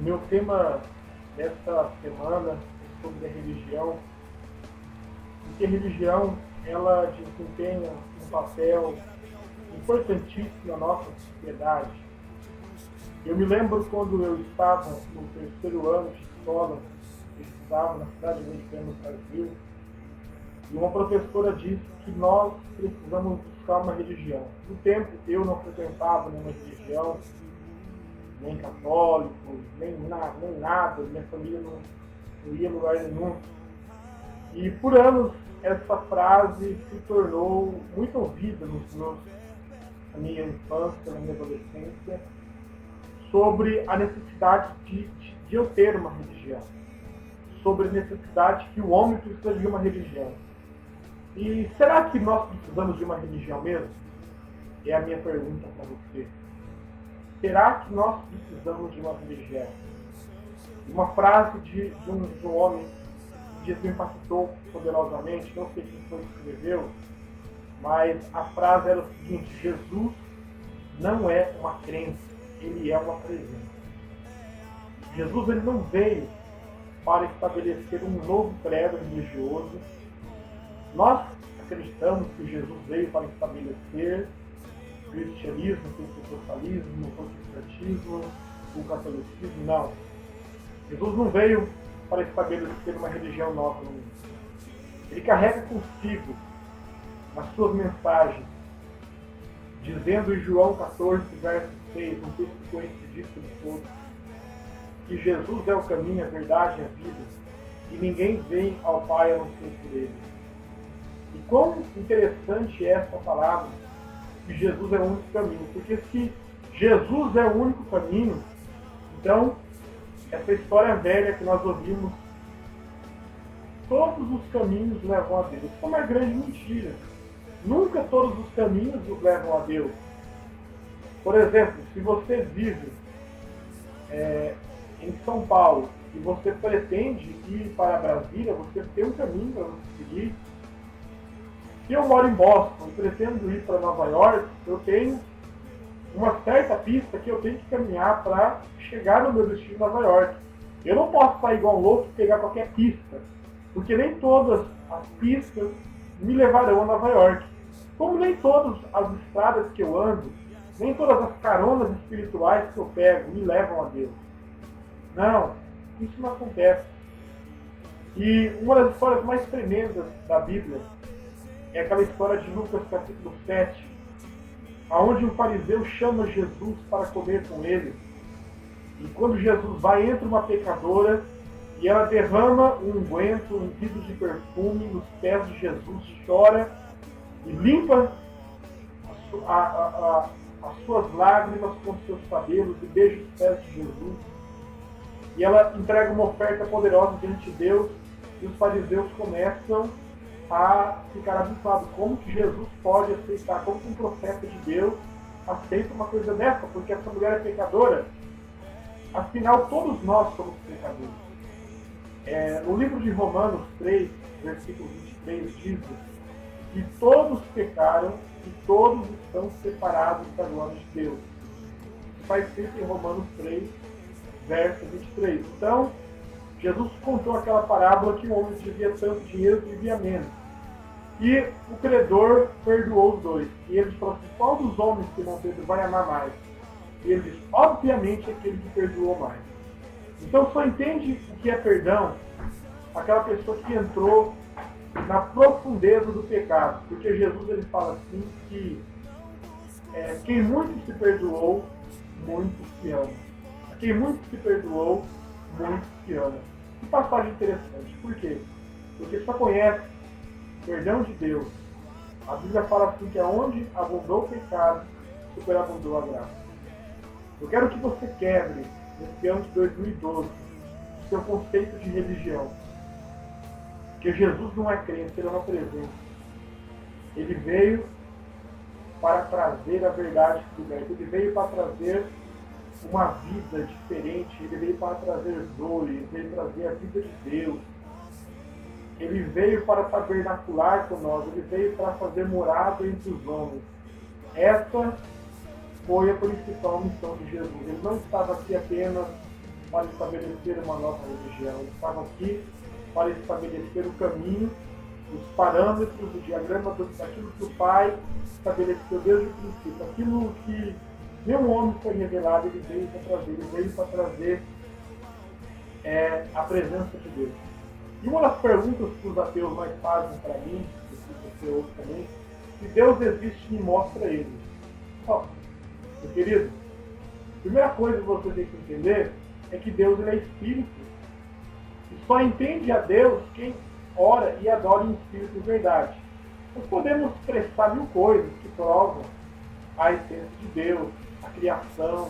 meu tema desta semana é sobre a religião, porque a religião ela desempenha um papel importantíssimo na nossa sociedade. Eu me lembro quando eu estava no terceiro ano de escola, eu estudava na cidade americana no Brasil, e uma professora disse que nós precisamos buscar uma religião. No tempo eu não frequentava nenhuma religião, nem católico, nem nada, minha família não ia a lugar nenhum. E por anos essa frase se tornou muito ouvida na minha infância, na minha adolescência, sobre a necessidade de eu ter uma religião, sobre a necessidade que o homem precisa de uma religião. E será que nós precisamos de uma religião mesmo? É a minha pergunta para você. Será que nós precisamos de uma religião? Uma frase de um homem que me impactou poderosamente, não sei quem foi que escreveu, mas a frase era o seguinte: Jesus não é uma crença, ele é uma presença. Jesus ele não veio para estabelecer um novo credo religioso. Nós acreditamos que Jesus veio para estabelecer o cristianismo, o pentecostalismo, o protestantismo, o catolicismo. Não. Jesus não veio para estabelecer uma religião nova no mundo. Ele carrega consigo nas suas mensagens, dizendo em João 14, verso 6, um texto conhecidíssimo de todos, que Jesus é o caminho, a verdade e a vida, e ninguém vem ao Pai a não ser por ele. E quão interessante é essa palavra, que Jesus é o único caminho, porque se Jesus é o único caminho, então essa história velha que nós ouvimos, todos os caminhos levam a Deus. Isso é uma grande mentira. Nunca todos os caminhos nos levam a Deus. Por exemplo, se você vive em São Paulo e você pretende ir para Brasília, você tem um caminho para você seguir. Se eu moro em Boston e pretendo ir para Nova York, eu tenho uma certa pista que eu tenho que caminhar para chegar no meu destino em Nova York. Eu não posso sair igual um louco e pegar qualquer pista, porque nem todas as pistas me levarão a Nova York. Como nem todas as estradas que eu ando, nem todas as caronas espirituais que eu pego me levam a Deus. Não, isso não acontece. E uma das histórias mais tremendas da Bíblia é aquela história de Lucas capítulo 7, onde um fariseu chama Jesus para comer com ele. E quando Jesus vai, entra uma pecadora e ela derrama um unguento, um vidro de perfume nos pés de Jesus, chora e limpa as suas lágrimas com os seus cabelos e beija os pés de Jesus. E ela entrega uma oferta poderosa diante de Deus e os fariseus começam a ficar abismados. Como que Jesus pode aceitar, como que um profeta de Deus aceita uma coisa dessa? Porque essa mulher é pecadora. Afinal, todos nós somos pecadores. No livro de Romanos 3, versículo 23, diz que todos pecaram e todos estão separados da glória de Deus. Isso faz escrito em Romanos 3, verso 23. Então, Jesus contou aquela parábola que o homem devia tanto dinheiro que devia menos. E o credor perdoou os dois. E ele falou assim: qual dos homens que não Pedro vai amar mais? E ele disse: obviamente aquele que perdoou mais. Então só entende o que é perdão aquela pessoa que entrou na profundeza do pecado. Porque Jesus ele fala assim que quem muito se perdoou, muito se ama. Quem muito se perdoou, muito se ama. Que passagem interessante. Por quê? Porque só conhece o perdão de Deus. A Bíblia fala assim que aonde abundou o pecado, superabundou a graça. Eu quero que você quebre, nesse ano de 2012, o seu conceito de religião. Porque Jesus não é crença, ele é uma presença. Ele veio para trazer a verdade que liberta. Ele veio para trazer uma vida diferente. Ele veio para trazer zoe, ele veio trazer a vida de Deus. Ele veio para tabernacular com nós. Ele veio para fazer morada entre os homens. Essa foi a principal missão de Jesus. Ele não estava aqui apenas para estabelecer uma nova religião. Ele estava aqui para estabelecer o caminho, os parâmetros, o diagrama daquilo que o Pai estabeleceu desde o princípio. Aquilo que nenhum homem foi revelado, ele veio para trazer. Ele veio para trazer a presença de Deus. E uma das perguntas que os ateus mais fazem para mim, e você ouve também, se Deus existe, me mostra Ele. Ó, meu querido, a primeira coisa que você tem que entender é que Deus ele é Espírito. E só entende a Deus quem ora e adora em Espírito e verdade. Nós podemos expressar mil coisas que provam a essência de Deus, a criação,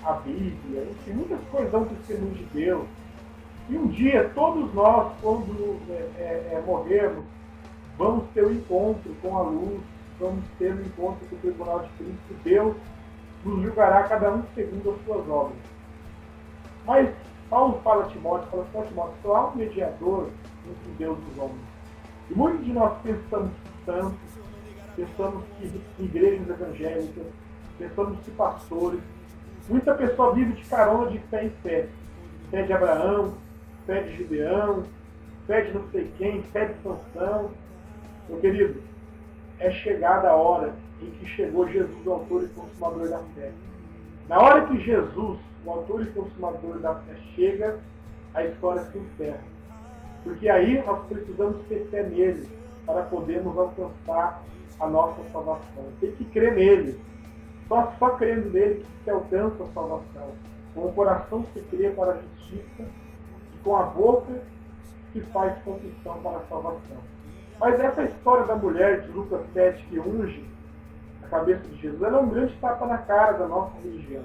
a Bíblia, enfim, muitas coisas dão testemunho de Deus. E um dia, todos nós, quando morrermos, vamos ter um encontro com a luz, vamos ter um encontro com o tribunal de Cristo. Deus nos julgará cada um segundo as suas obras. Mas Paulo fala a Timóteo, Timóteo, só há um mediador entre Deus e os homens. E muitos de nós pensamos que santos, pensamos que igrejas evangélicas, pensamos que pastores, muita pessoa vive de carona de fé em fé. Fé de Abraão, fé de Gideão, fé de não sei quem, fé de Sansão. Meu querido, é chegada a hora em que chegou Jesus, o autor e consumador da fé. Na hora que Jesus, o autor e consumador da fé, chega, a história se encerra. Porque aí nós precisamos ter fé nele para podermos alcançar a nossa salvação. Tem que crer nele. Só crendo nele que se alcança a salvação. Com o coração se crê para a justiça e com a boca se faz confissão para a salvação. Mas essa história da mulher de Lucas 7 que unge a cabeça de Jesus, ela é um grande tapa na cara da nossa religião.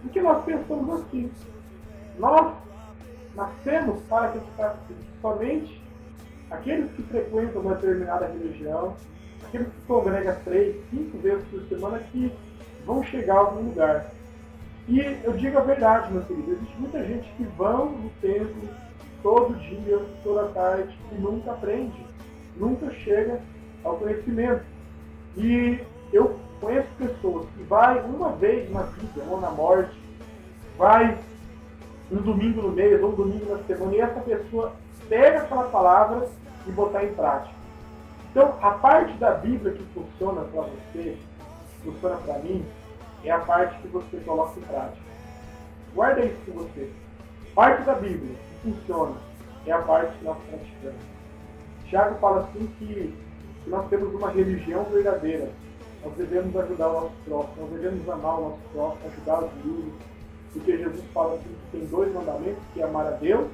Porque nós pensamos assim. Nós nascemos para que somente aqueles que frequentam uma determinada religião, aqueles que congregam 3, 5 vezes por semana, que vão chegar a algum lugar. E eu digo a verdade, meu querido, existe muita gente que vão no templo todo dia, toda tarde, e nunca aprende, nunca chega ao conhecimento. E eu conheço pessoas que vai uma vez na vida ou na morte, vai um domingo no mês ou um domingo na semana, e essa pessoa pega aquela palavra e botar em prática. Então, a parte da Bíblia que funciona para você, funciona para mim, é a parte que você coloca em prática. Guarda isso com você. Parte da Bíblia que funciona é a parte que nós praticamos. Tiago fala assim que nós temos uma religião verdadeira. Nós devemos ajudar o nosso próximo, nós devemos amar o nosso próximo, ajudar os viúvos. Porque Jesus fala assim que tem 2 mandamentos, que é amar a Deus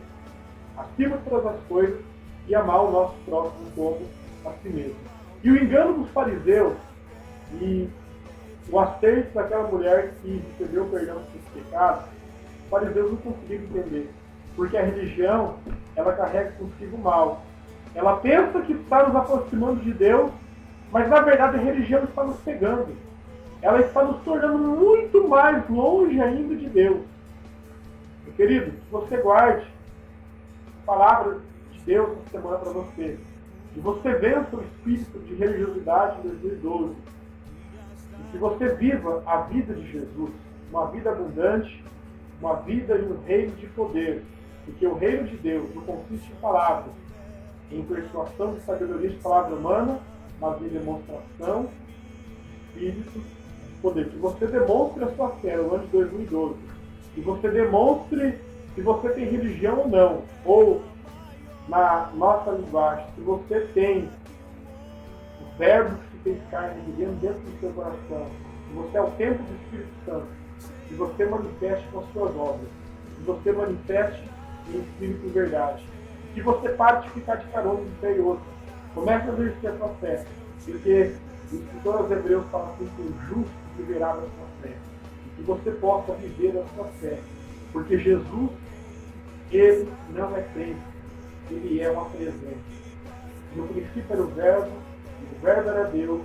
acima de todas as coisas e amar o nosso próximo como a si mesmo. E o engano dos fariseus e o acerto daquela mulher que recebeu o perdão dos seus pecados, os fariseus não conseguiram entender. Porque a religião, ela carrega consigo o mal. Ela pensa que está nos aproximando de Deus, mas na verdade a religião está nos pegando. Ela está nos tornando muito mais longe ainda de Deus. Meu querido, que você guarde a palavra de Deus essa semana para você. Que você vença o espírito de religiosidade em 2012. E que você viva a vida de Jesus, uma vida abundante, uma vida em um reino de poder. Porque o reino de Deus não consiste em palavras, em persuasão de sabedoria de palavra humana, mas em demonstração de espírito de poder. Que você demonstre a sua fé no ano de 2012. Que você demonstre se você tem religião ou não. Ou, na nossa linguagem, se você tem o verbo que se fez carne vivendo dentro do seu coração. Se você é o templo do Espírito Santo. Que você manifeste com as suas obras. Que você manifeste em espírito e verdade. Que você pare de ficar de carona de fé e outra. Comece a exercer a sua fé. Porque o escritor aos Hebreus fala assim que o justo viverá da sua fé. E que você possa viver a sua fé. Porque Jesus, ele não é crente. Ele é uma presença. No princípio era o Verbo era Deus.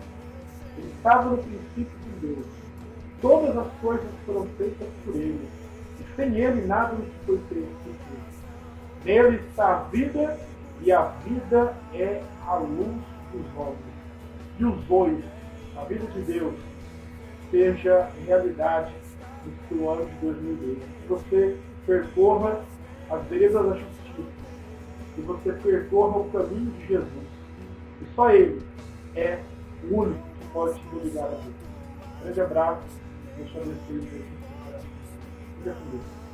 Ele estava no princípio com Deus. Todas as coisas foram feitas por ele. E sem ele nada do que foi feito. Nele está a vida, e a vida é a luz dos homens. E os dois, a vida de Deus, seja realidade no ano de 2002. Que você percorra as veredas da justiça. Que você percorra o caminho de Jesus. E só Ele é o único que pode te ligar a Deus. Um grande abraço. Deus te abençoe. Fica com Deus.